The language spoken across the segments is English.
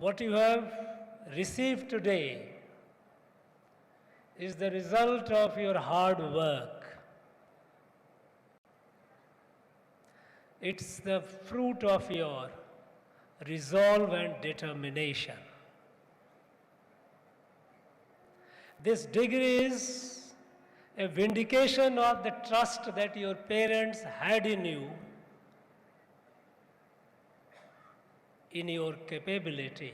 What you have received today is the result of your hard work. It's the fruit of your resolve and determination. This degree is a vindication of the trust that your parents had in you, in your capability,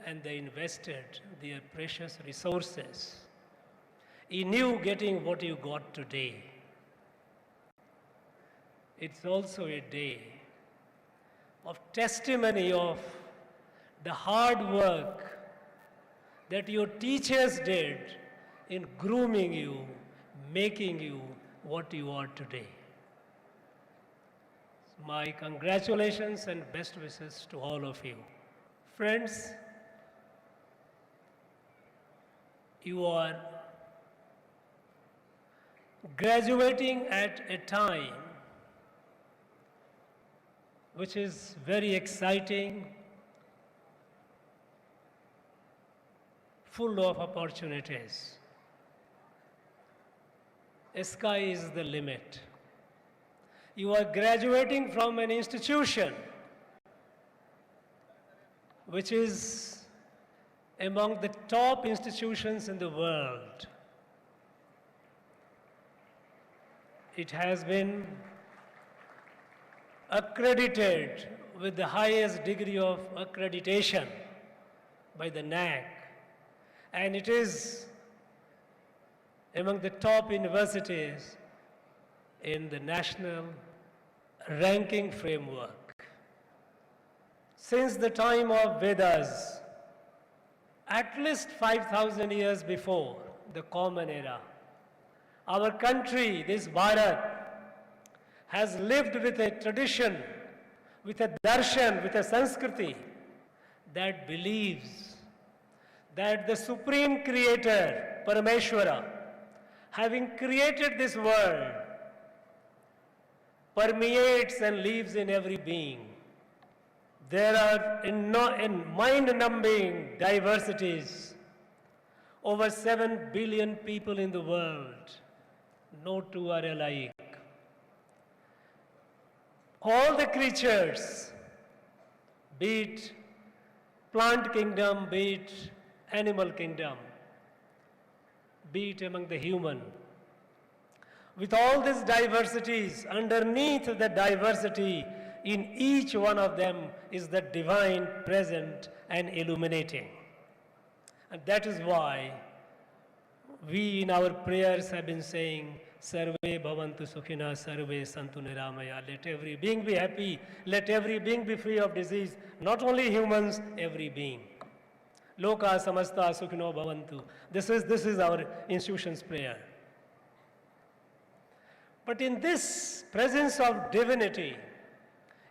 and they invested their precious resources in you getting what you got today. It's also a day of testimony of the hard work that your teachers did in grooming you, making you what you are today. My congratulations and best wishes to all of you. Friends, you are graduating at a time which is very exciting, full of opportunities. Sky is the limit. You are graduating from an institution which is among the top institutions in the world. It has been accredited with the highest degree of accreditation by the NADU, and it is among the top universities in the national ranking framework. Since the time of Vedas, at least 5,000 years before the Common Era, our country, this Bharat, has lived with a tradition, with a darshan, with a Sanskriti that believes that the Supreme Creator, Parameshwara, having created this world, permeates and lives in every being. There are mind-numbing diversities. Over 7 billion people in the world. No two are alike. All the creatures, be it plant kingdom, be it animal kingdom, be it among the human, with all these diversities, underneath the diversity in each one of them is the divine present and illuminating. And that is why we in our prayers have been saying, Sarve bhavantu sukhina, sarve santu niramaya. Let every being be happy. Let every being be free of disease. Not only humans, every being. Loka samasta sukhino bhavantu. This is our institution's prayer. But in this presence of divinity,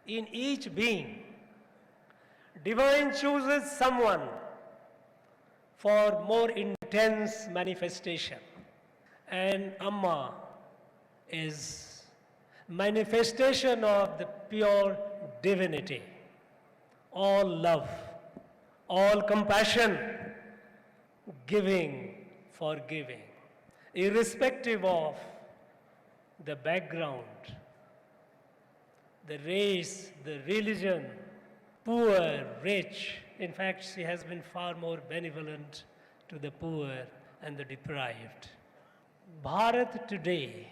in each being, divine chooses someone for more intense manifestation. And Amma is manifestation of the pure divinity. All love, all compassion, giving, forgiving, irrespective of the background, the race, the religion, poor, rich. In fact, she has been far more benevolent to the poor and the deprived. Bharat today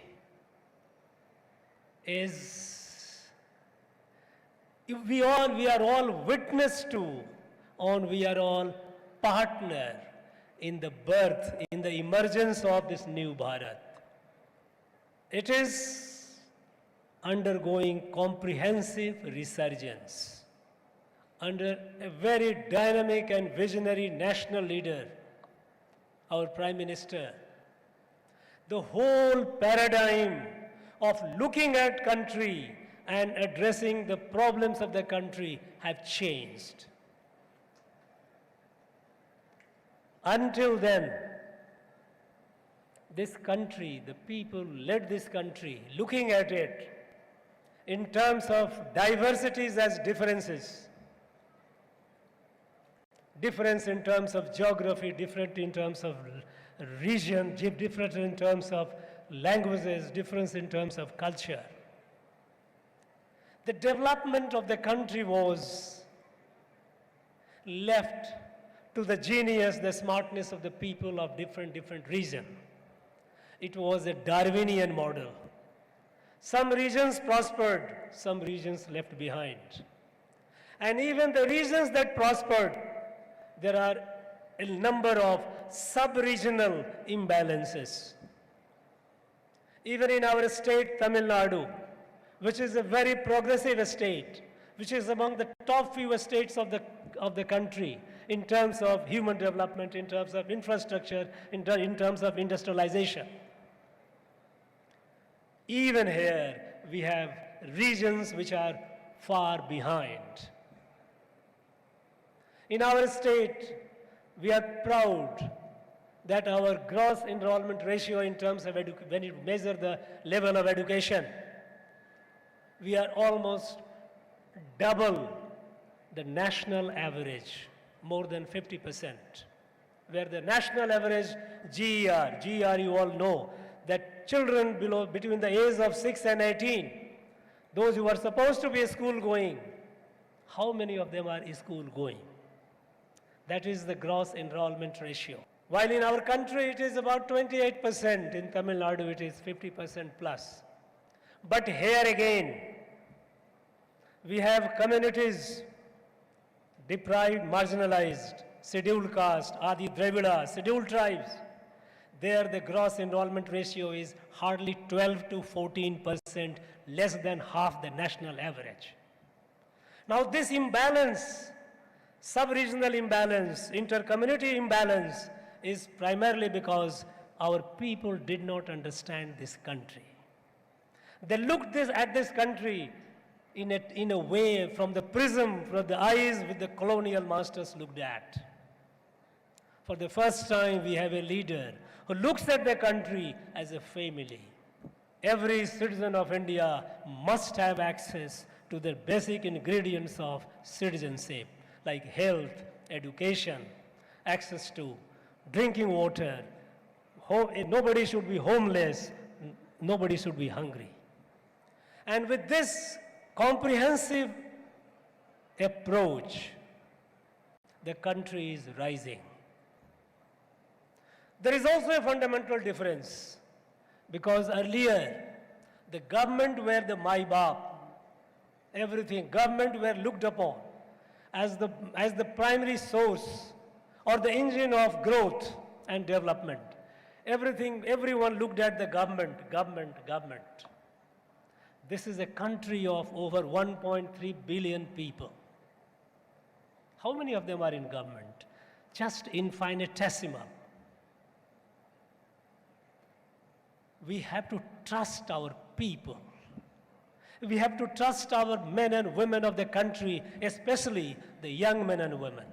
is, we are all witness to, and we are all partner in the birth, in the emergence of this new Bharat. It is undergoing comprehensive resurgence under a very dynamic and visionary national leader, our Prime Minister. The whole paradigm of looking at country and addressing the problems of the country have changed. Until then, this country, the people led this country, looking at it in terms of diversities as differences. difference in terms of geography, different in terms of region, different in terms of languages, difference in terms of culture. The development of the country was left to the genius, the smartness of the people of different region. It was a Darwinian model. Some regions prospered, some regions left behind. And even the regions that prospered, there are a number of sub-regional imbalances. Even in our state, Tamil Nadu, which is a very progressive state, which is among the top few states of the country in terms of human development, in terms of infrastructure, in terms of industrialization. Even here, we have regions which are far behind. In our state, we are proud that our gross enrollment ratio in terms of when you measure the level of education, we are almost double the national average, more than 50%. Where the national average GER you all know, that children between the age of 6 and 18, those who are supposed to be school going, how many of them are school going? That is the gross enrollment ratio. While in our country it is about 28%, in Tamil Nadu it is 50% plus. But here again, we have communities deprived, marginalized, scheduled caste, Adi Dravida, scheduled tribes. There the gross enrollment ratio is hardly 12 to 14%, less than half the national average. Now this imbalance, sub-regional imbalance, inter-community imbalance, is primarily because our people did not understand this country. They looked at this country in a way from the prism, from the eyes with the colonial masters looked at. For the first time, we have a leader who looks at the country as a family. Every citizen of India must have access to the basic ingredients of citizenship, like health, education, access to drinking water. Nobody should be homeless, nobody should be hungry. And with this comprehensive approach, the country is rising. There is also a fundamental difference, because earlier the government were the Mai-Baap, everything. Government were looked upon as the primary source or the engine of growth and development. Everyone looked at the government. This is a country of over 1.3 billion people. How many of them are in government? Just infinitesimal. We have to trust our people. We have to trust our men and women of the country, especially the young men and women.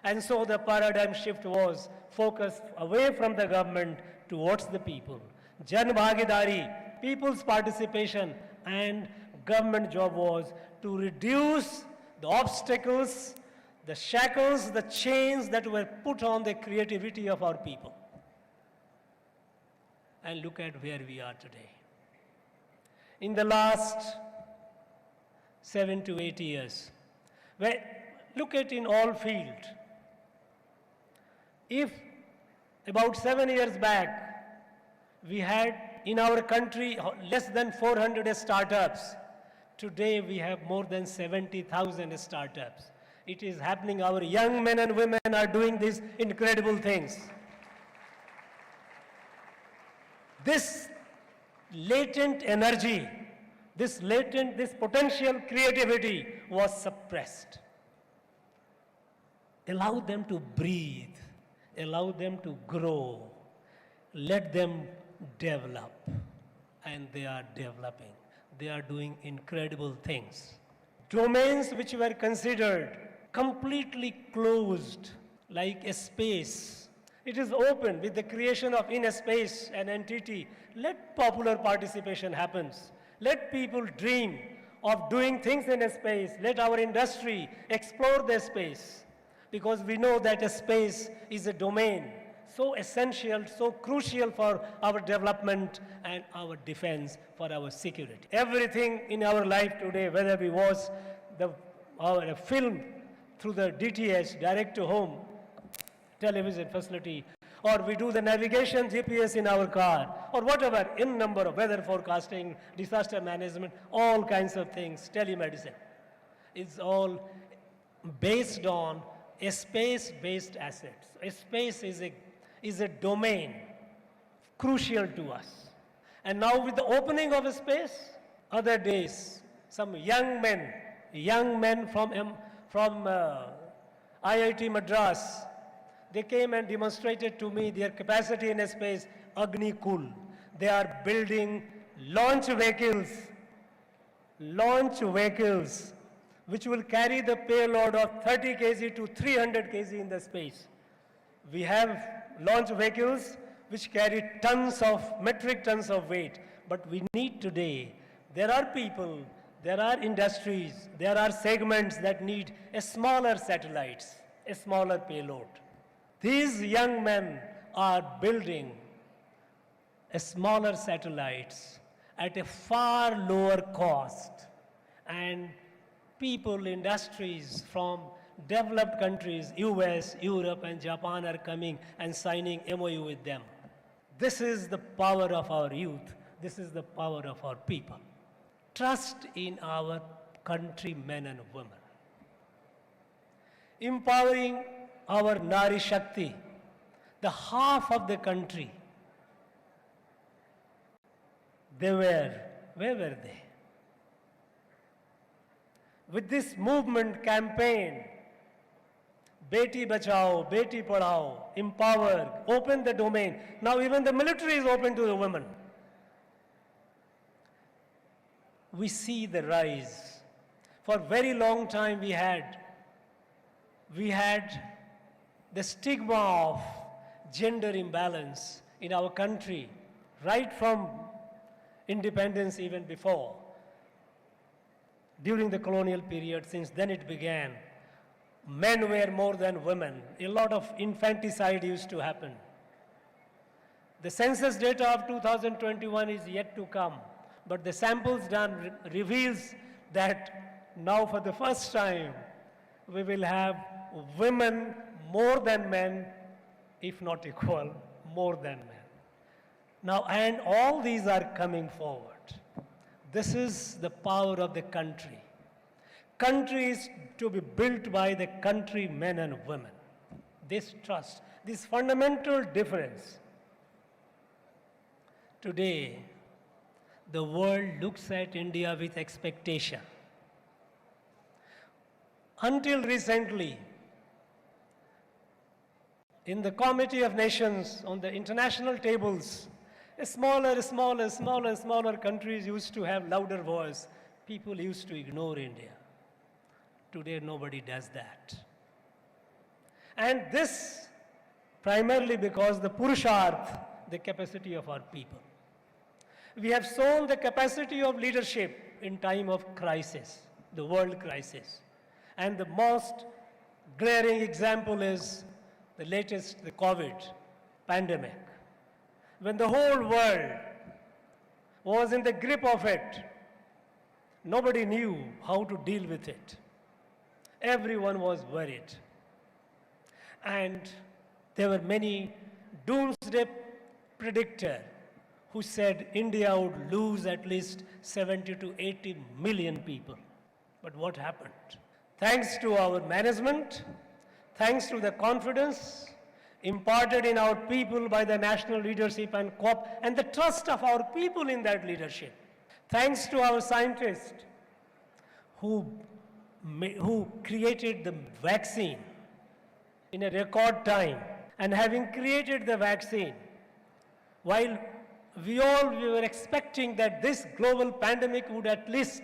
And so the paradigm shift was focused away from the government towards the people. Jan Bhagidari, people's participation, and government job was to reduce the obstacles, the shackles, the chains that were put on the creativity of our people. And look at where we are today. In the last 7 to 8 years, look at in all fields. If about 7 years back, we had in our country less than 400 startups, today we have more than 70,000 startups. It is happening. Our young men and women are doing these incredible things. This latent energy, this potential creativity was suppressed. Allow them to breathe, allow them to grow, let them develop. And they are developing. They are doing incredible things. Domains which were considered completely closed, like a space, it is open with the creation of in a space an entity. Let popular participation happen. Let people dream of doing things in a space. Let our industry explore the space. because we know that a space is a domain so essential, so crucial for our development and our defense, for our security. Everything in our life today, whether we watch our film through the DTH, direct to home television facility, or we do the navigation GPS in our car, or whatever, in number of weather forecasting, disaster management, all kinds of things, telemedicine. It's all based on a space-based assets. A space is a domain crucial to us. And now with the opening of a space, other days, some young men from IIT Madras, they came and demonstrated to me their capacity in a space, Agni Kul. They are building launch vehicles which will carry the payload of 30 kg to 300 kg in the space. We have launch vehicles which carry metric tons of weight, but we need today, there are people, there are industries, there are segments that need a smaller satellites, a smaller payload. These young men are building a smaller satellites at a far lower cost, and people, industries from developed countries, US, Europe and Japan are coming and signing MOU with them. This is the power of our youth. This is the power of our people. Trust in our countrymen and women. Empowering our Nari Shakti, the half of the country. Where were they? With this movement campaign, Beti Bachao, Beti Padhao, empower, open the domain. Now even the military is open to the women. We see the rise. For a very long time we had the stigma of gender imbalance in our country, right from independence, even before. During the colonial period, since then it began, men were more than women. A lot of infanticide used to happen. The census data of 2021 is yet to come, but the samples done reveals that now for the first time we will have women more than men, if not equal, more than men. Now, and all these are coming forward. This is the power of the country. Country is to be built by the countrymen and women. This trust, this fundamental difference. Today, the world looks at India with expectation. Until recently, in the Committee of Nations, on the international tables, smaller countries used to have louder voice. People used to ignore India. Today, nobody does that. And this primarily because the Purusharth, the capacity of our people. We have shown the capacity of leadership in time of crisis, the world crisis. And the most glaring example is the latest, the COVID pandemic. When the whole world was in the grip of it, nobody knew how to deal with it. Everyone was worried. And there were many doomsday predictors who said India would lose at least 70 to 80 million people. But what happened? Thanks to our management, thanks to the confidence imparted in our people by the national leadership and COP, and the trust of our people in that leadership, thanks to our scientists who created the vaccine in a record time, and having created the vaccine, while we were expecting that this global pandemic would at least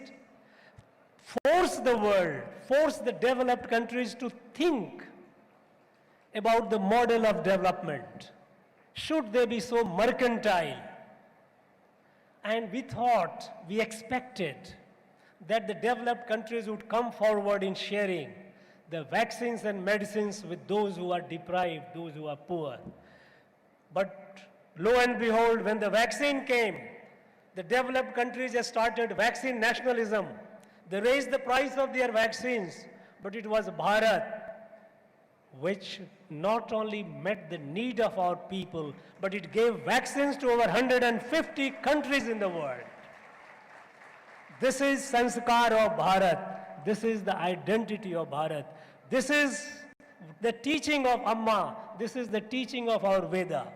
force the world, force the developed countries to think about the model of development. Should they be so mercantile? And we expected that the developed countries would come forward in sharing the vaccines and medicines with those who are deprived, those who are poor. But lo and behold, when the vaccine came, the developed countries have started vaccine nationalism. They raised the price of their vaccines, but it was Bharat which not only met the need of our people, but it gave vaccines to over 150 countries in the world. This is Sanskar of Bharat. This is the identity of Bharat. This is the teaching of Amma. This is the teaching of our Veda,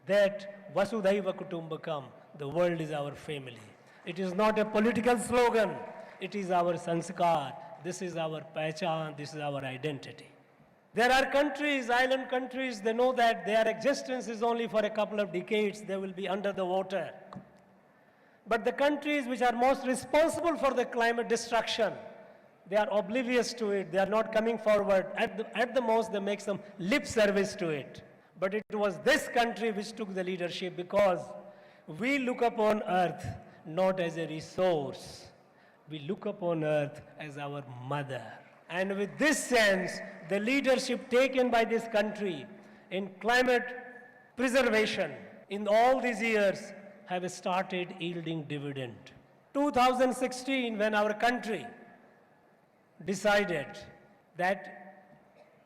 that Vasudhaiva Kutumbakam, the world is our family. It is not a political slogan. It is our Sanskar. This is our Pehchan. This is our identity. There are countries, island countries, they know that their existence is only for a couple of decades. They will be under the water. But the countries which are most responsible for the climate destruction, they are oblivious to it. They are not coming forward. At the most, they make some lip service to it. But it was this country which took the leadership, because we look upon earth not as a resource. We look upon earth as our mother. And with this sense, the leadership taken by this country in climate preservation in all these years have started yielding dividend. 2016, when our country decided that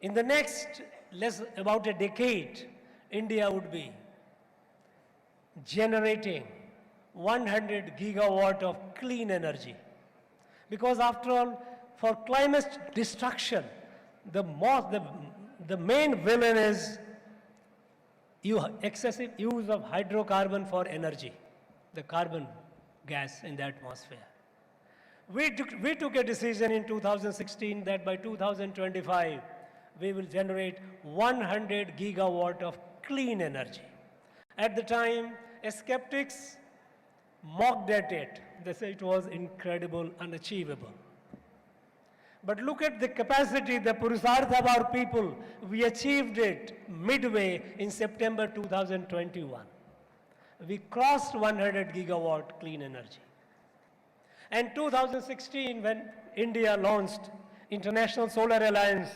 in the next about a decade, India would be generating 100 gigawatt of clean energy. Because after all, for climate destruction, the main villain is excessive use of hydrocarbon for energy, the carbon gas in the atmosphere. We took a decision in 2016 that by 2025, we will generate 100 gigawatt of clean energy. At the time, skeptics mocked at it. They said it was incredible, unachievable. But look at the capacity, the purusartha of our people. We achieved it midway in September 2021. We crossed 100 gigawatt clean energy. And 2016, when India launched International Solar Alliance,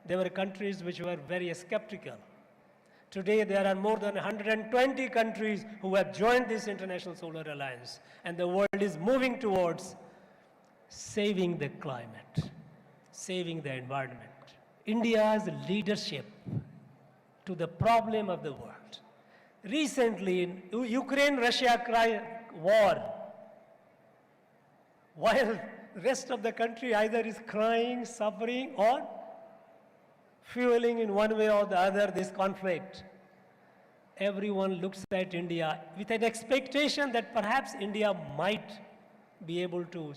there were countries which were very skeptical. Today, there are more than 120 countries who have joined this International Solar Alliance, and the world is moving towards saving the climate, saving the environment. India's leadership to the problem of the world. Recently, in Ukraine-Russia war, while the rest of the country either is crying, suffering, or fueling in one way or the other this conflict, everyone looks at India with an expectation that perhaps India might be able to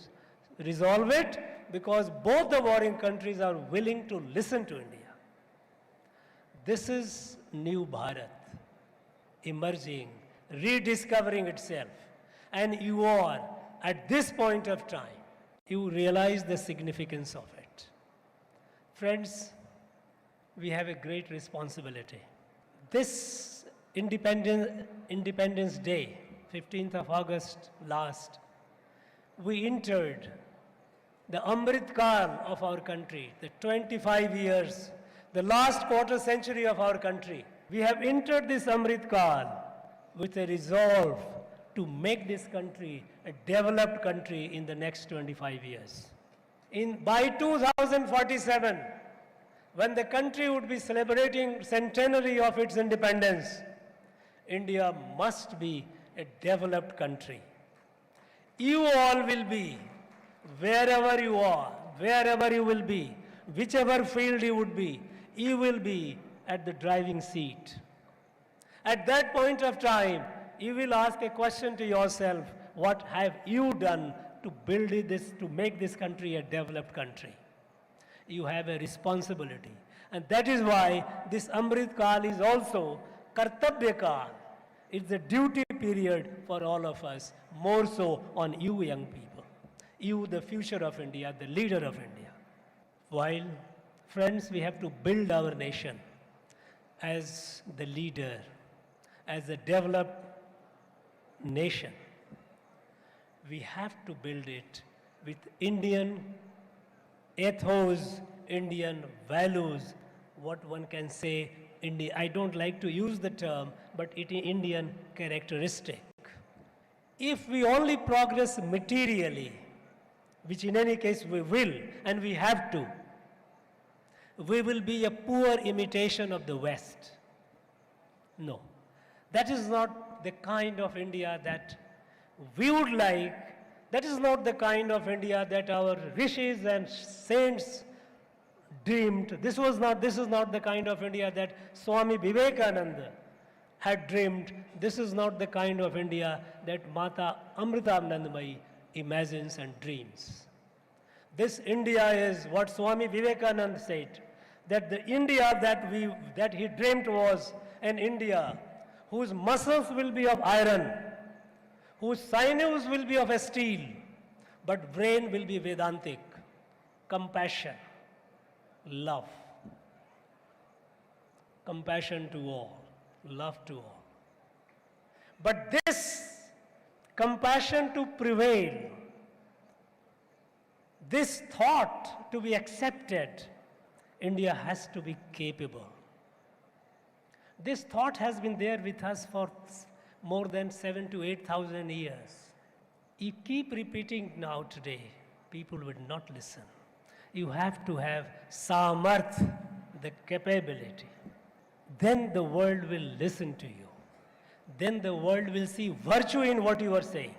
resolve it, because both the warring countries are willing to listen to India. This is new Bharat, emerging, rediscovering itself. And you are, at this point of time, you realize the significance of it. Friends, we have a great responsibility. This Independence Day, 15th of August last, we entered the Amrit Kal of our country, the 25 years, the last quarter century of our country. We have entered this Amrit Kal with a resolve to make this country a developed country in the next 25 years. By 2047, when the country would be celebrating centenary of its independence, India must be a developed country. You all will be, wherever you are, wherever you will be, whichever field you would be, you will be at the driving seat. At that point of time, you will ask a question to yourself, what have you done to build this, to make this country a developed country? You have a responsibility. And that is why this Amrit Kal is also Kartabya Kal. It's a duty period for all of us, more so on you young people. You, the future of India, the leader of India. While, friends, we have to build our nation as the leader, as a developed nation. We have to build it with Indian ethos, Indian values, what one can say, I don't like to use the term, but it is Indian characteristic. If we only progress materially, which in any case we will, and we have to, we will be a poor imitation of the West. No, that is not the kind of India that we would like. That is not the kind of India that our rishis and saints dreamed. This is not the kind of India that Swami Vivekananda had dreamed. This is not the kind of India that Mata Amrita Nandamayi imagines and dreams. This India is what Swami Vivekananda said, that the India that he dreamt was an India whose muscles will be of iron, whose sinews will be of a steel, but brain will be Vedantic, compassion, love, compassion to all, love to all. But this compassion to prevail, this thought to be accepted, India has to be capable. This thought has been there with us for more than 7,000 to 8,000 years. You keep repeating now today, people would not listen. You have to have samarth, the capability. Then the world will listen to you. Then the world will see virtue in what you are saying.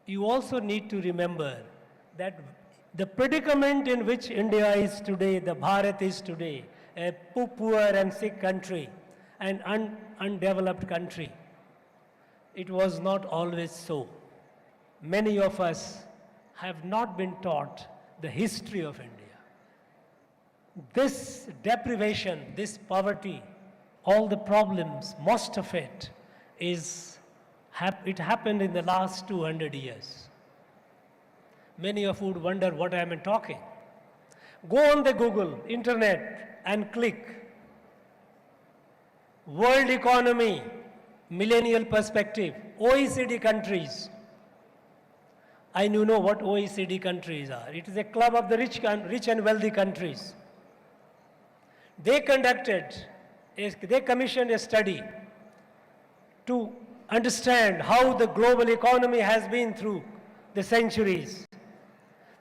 You also need to remember that the predicament in which India is today, the Bharat is today, a poor and sick country, an undeveloped country, it was not always so. Many of us have not been taught the history of India. This deprivation, this poverty, all the problems, most of it happened in the last 200 years. Many of you would wonder what I am talking. Go on the Google, internet, and click world economy, millennial perspective, OECD countries. I know what OECD countries are. It is a club of the rich and wealthy countries. They commissioned a study to understand how the global economy has been through the centuries.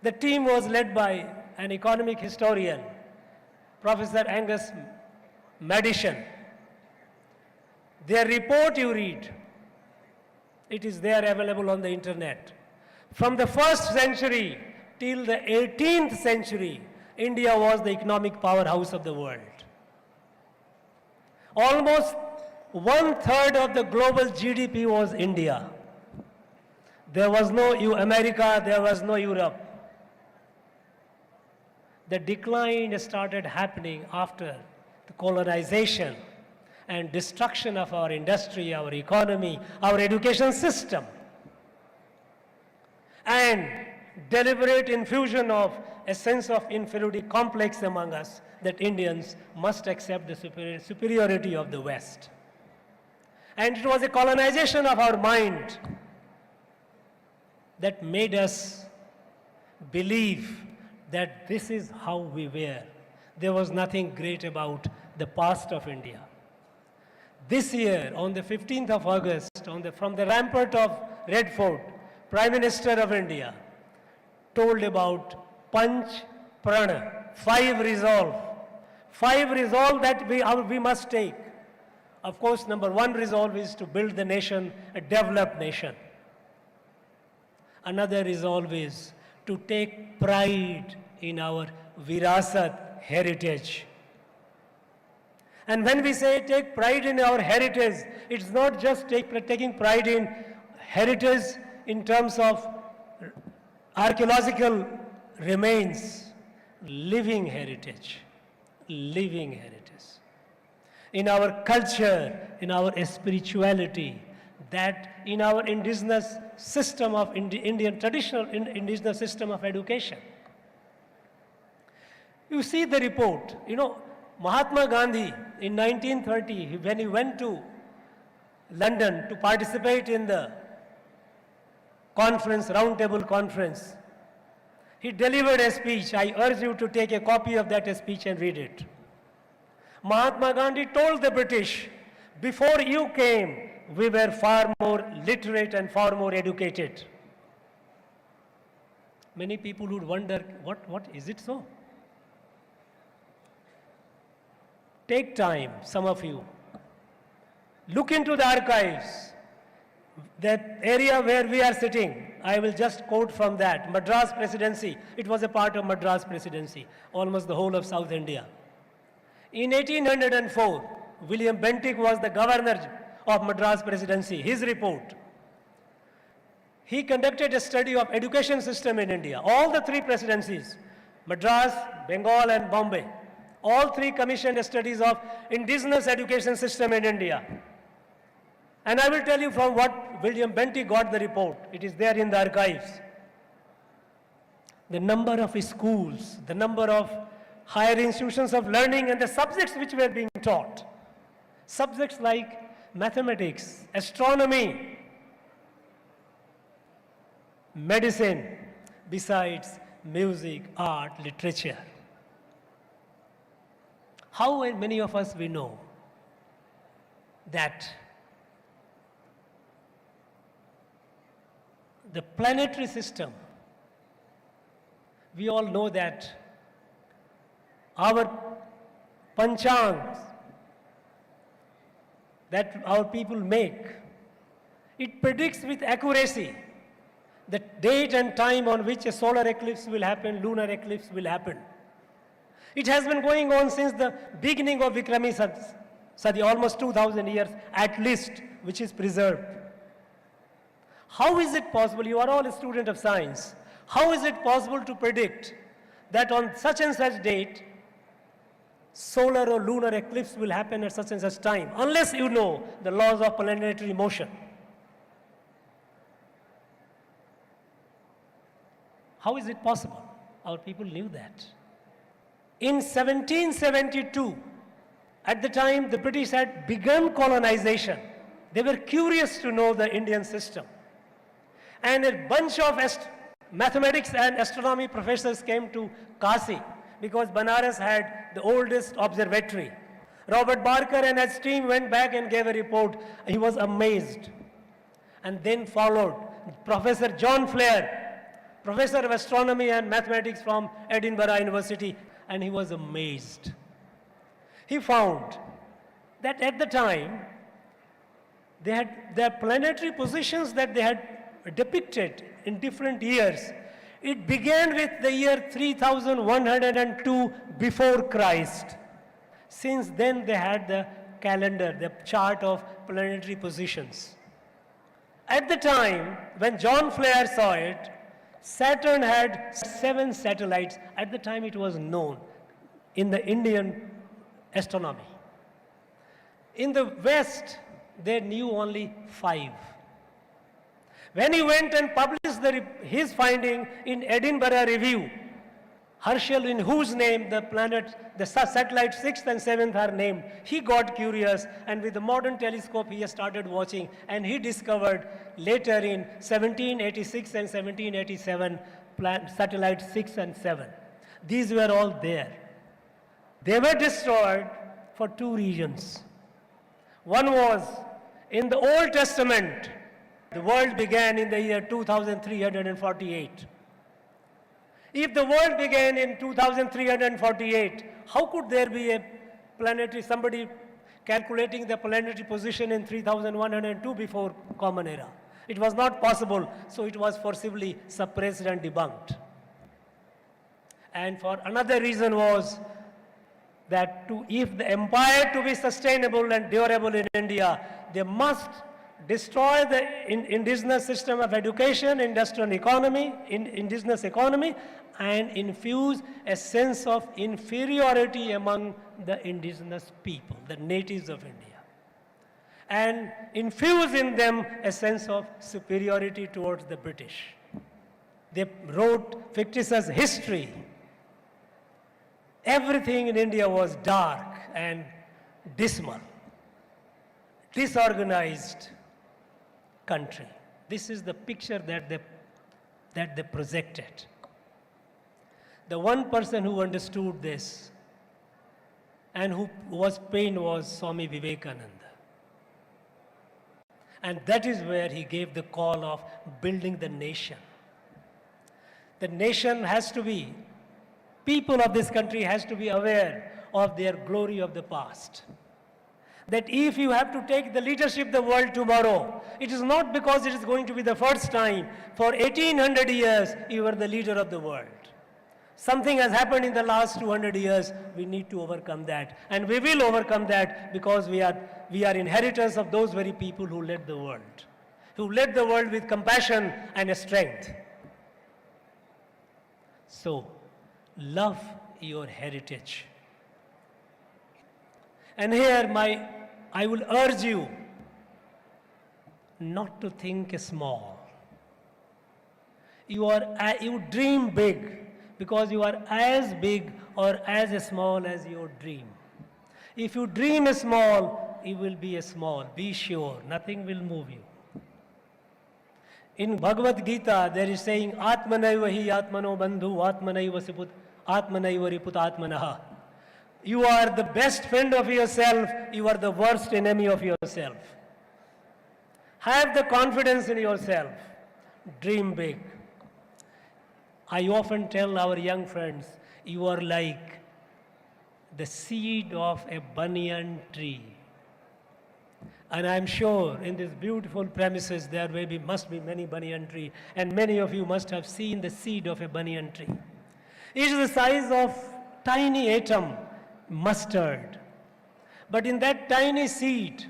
The team was led by an economic historian, Professor Angus Madison. Their report you read, it is there available on the internet. From the 1st century till the 18th century, India was the economic powerhouse of the world. Almost 1/3 of the global GDP was India. There was no America, there was no Europe. The decline started happening after the colonization and destruction of our industry, our economy, our education system, and deliberate infusion of a sense of inferiority complex among us that Indians must accept the superiority of the West. And it was a colonization of our mind that made us believe that this is how we were. There was nothing great about the past of India. This year, on the 15th of August, from the rampart of Red Fort, Prime Minister of India told about Panch Prana, 5 resolve. 5 resolve that we must take. Of course, number 1 resolve is to build the nation, a developed nation. Another resolve is to take pride in our virasat, heritage. And when we say take pride in our heritage, it's not just taking pride in heritage in terms of archaeological remains, living heritage, in our culture, in our spirituality, that in our indigenous system of Indian traditional indigenous system of education. You see the report, Mahatma Gandhi in 1930, when he went to London to participate in the conference, roundtable conference, he delivered a speech. I urge you to take a copy of that speech and read it. Mahatma Gandhi told the British, before you came, we were far more literate and far more educated. Many people would wonder, what is it so? Take time, some of you. Look into the archives. That area where we are sitting, I will just quote from that. Madras Presidency, it was a part of Madras Presidency, almost the whole of South India. In 1804, William Bentinck was the governor of Madras Presidency. His report, he conducted a study of education system in India. All the three presidencies, Madras, Bengal and Bombay, all three commissioned studies of indigenous education system in India. And I will tell you from what William Bentinck got the report. It is there in the archives. The number of schools, the number of higher institutions of learning and the subjects which were being taught. Subjects like mathematics, astronomy, medicine, besides music, art, literature. How many of us we know that the planetary system, we all know that our panchangs that our people make, it predicts with accuracy the date and time on which a solar eclipse will happen, lunar eclipse will happen. It has been going on since the beginning of Vikrami Sadi, almost 2000 years at least, which is preserved. How is it possible, you are all a student of science, how is it possible to predict that on such and such date, solar or lunar eclipse will happen at such and such time, unless you know the laws of planetary motion? How is it possible? Our people knew that. In 1772, at the time the British had begun colonization, they were curious to know the Indian system. And a bunch of mathematics and astronomy professors came to Kasi because Banaras had the oldest observatory. Robert Barker and his team went back and gave a report. He was amazed. And then followed Professor John Flair, professor of astronomy and mathematics from Edinburgh University, and he was amazed. He found that at the time, they had their planetary positions that they had depicted in different years. It began with the year 3102 before Christ. Since then, they had the calendar, the chart of planetary positions. At the time, when John Flair saw it, Saturn had 7 satellites. At the time, it was known in the Indian astronomy. In the West, they knew only 5. When he went and published his finding in Edinburgh Review, Herschel, in whose name the satellites 6th and 7th are named, he got curious, and with the modern telescope he started watching, and he discovered later in 1786 and 1787 satellites 6 and 7. These were all there. They were destroyed for 2 reasons. One was, in the Old Testament, the world began in the year 2348. If the world began in 2348, how could there be a planetary, somebody calculating the planetary position in 3102 before Common Era? It was not possible, so it was forcibly suppressed and debunked. And for another reason was that if the empire to be sustainable and durable in India, they must destroy the indigenous system of education, industrial economy, indigenous economy, and infuse a sense of inferiority among the indigenous people, the natives of India, and infuse in them a sense of superiority towards the British. They wrote fictitious history. Everything in India was dark and dismal, disorganized country. This is the picture that they projected. The one person who understood this and who was pain was Swami Vivekananda. And that is where he gave the call of building the nation. The nation has to be, people of this country has to be aware of their glory of the past. That if you have to take the leadership of the world tomorrow, it is not because it is going to be the first time. For 1800 years, you were the leader of the world. Something has happened in the last 200 years. We need to overcome that. And we will overcome that because we are inheritors of those very people who led the world. Who led the world with compassion and strength. So, love your heritage. And here I will urge you not to think small. You dream big because you are as big or as small as your dream. If you dream small, you will be small. Be sure, nothing will move you. In Bhagavad Gita, there is saying, Atmanaiva hi atmano bandhu, Atmanaiva siput, Atmanaiva riput atmanaha. You are the best friend of yourself, you are the worst enemy of yourself. Have the confidence in yourself. Dream big. I often tell our young friends, you are like the seed of a banyan tree. And I'm sure in these beautiful premises there must be many banyan trees, and many of you must have seen the seed of a banyan tree. It is the size of tiny atom, mustard. But in that tiny seed,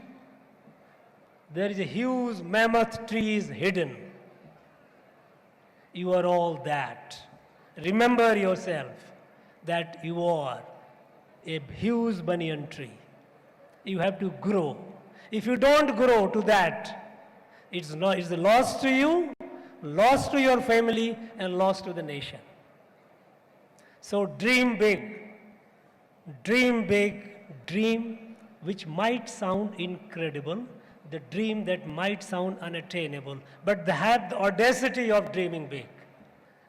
there is a huge mammoth tree is hidden. You are all that. Remember yourself that you are a huge banyan tree. You have to grow. If you don't grow to that, it's a loss to you, loss to your family, and loss to the nation. So dream big. Dream big. Dream which might sound incredible, the dream that might sound unattainable, but have the audacity of dreaming big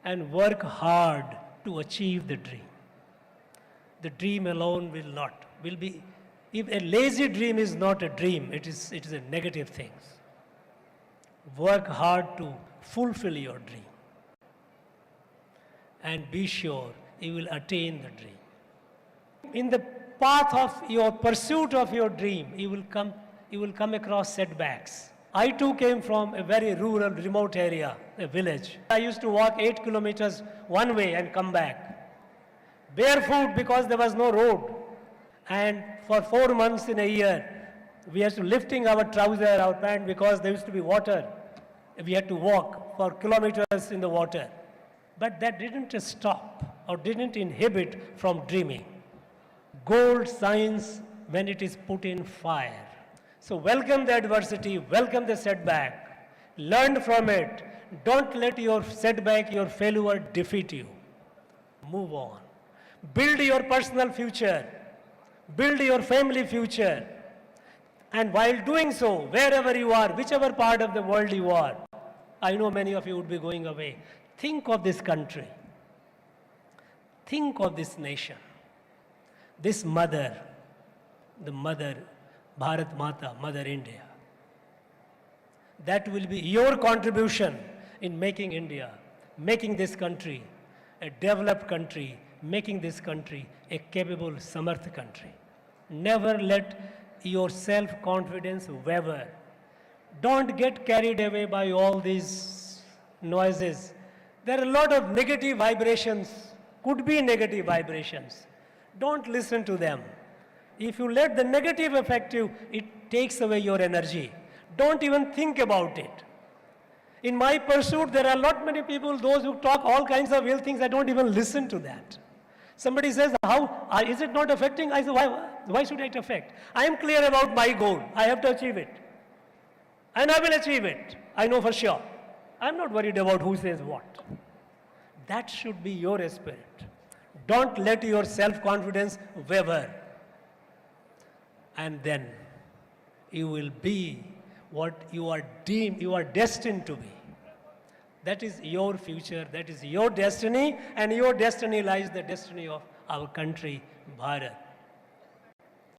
and work hard to achieve the dream. The dream alone will be, if a lazy dream is not a dream, it is a negative thing. Work hard to fulfill your dream. And be sure you will attain the dream. In the path of your pursuit of your dream, you will come across setbacks. I too came from a very rural, remote area, a village. I used to walk 8 kilometers one way and come back. Barefoot because there was no road. And for 4 months in a year, we had to lifting our trouser, our pant, because there used to be water. We had to walk for kilometers in the water. But that didn't stop or didn't inhibit from dreaming. Gold shines when it is put in fire. So welcome the adversity, welcome the setback, learn from it. Don't let your setback, your failure defeat you. Move on. Build your personal future. Build your family future. And while doing so, wherever you are, whichever part of the world you are, I know many of you would be going away. Think of this country. Think of this nation. This mother, the mother, Bharat Mata, Mother India. That will be your contribution in making India, making this country a developed country, making this country a capable, samarth country. Never let your self-confidence waver. Don't get carried away by all these noises. There are a lot of negative vibrations, could be negative vibrations. Don't listen to them. If you let the negative affect you, it takes away your energy. Don't even think about it. In my pursuit, there are not many people, those who talk all kinds of ill things, I don't even listen to that. Somebody says, is it not affecting? I say, why should it affect? I am clear about my goal. I have to achieve it. And I will achieve it. I know for sure. I'm not worried about who says what. That should be your spirit. Don't let your self-confidence waver. And then you will be what you are destined to be. That is your future, that is your destiny, and your destiny lies the destiny of our country, Bharat.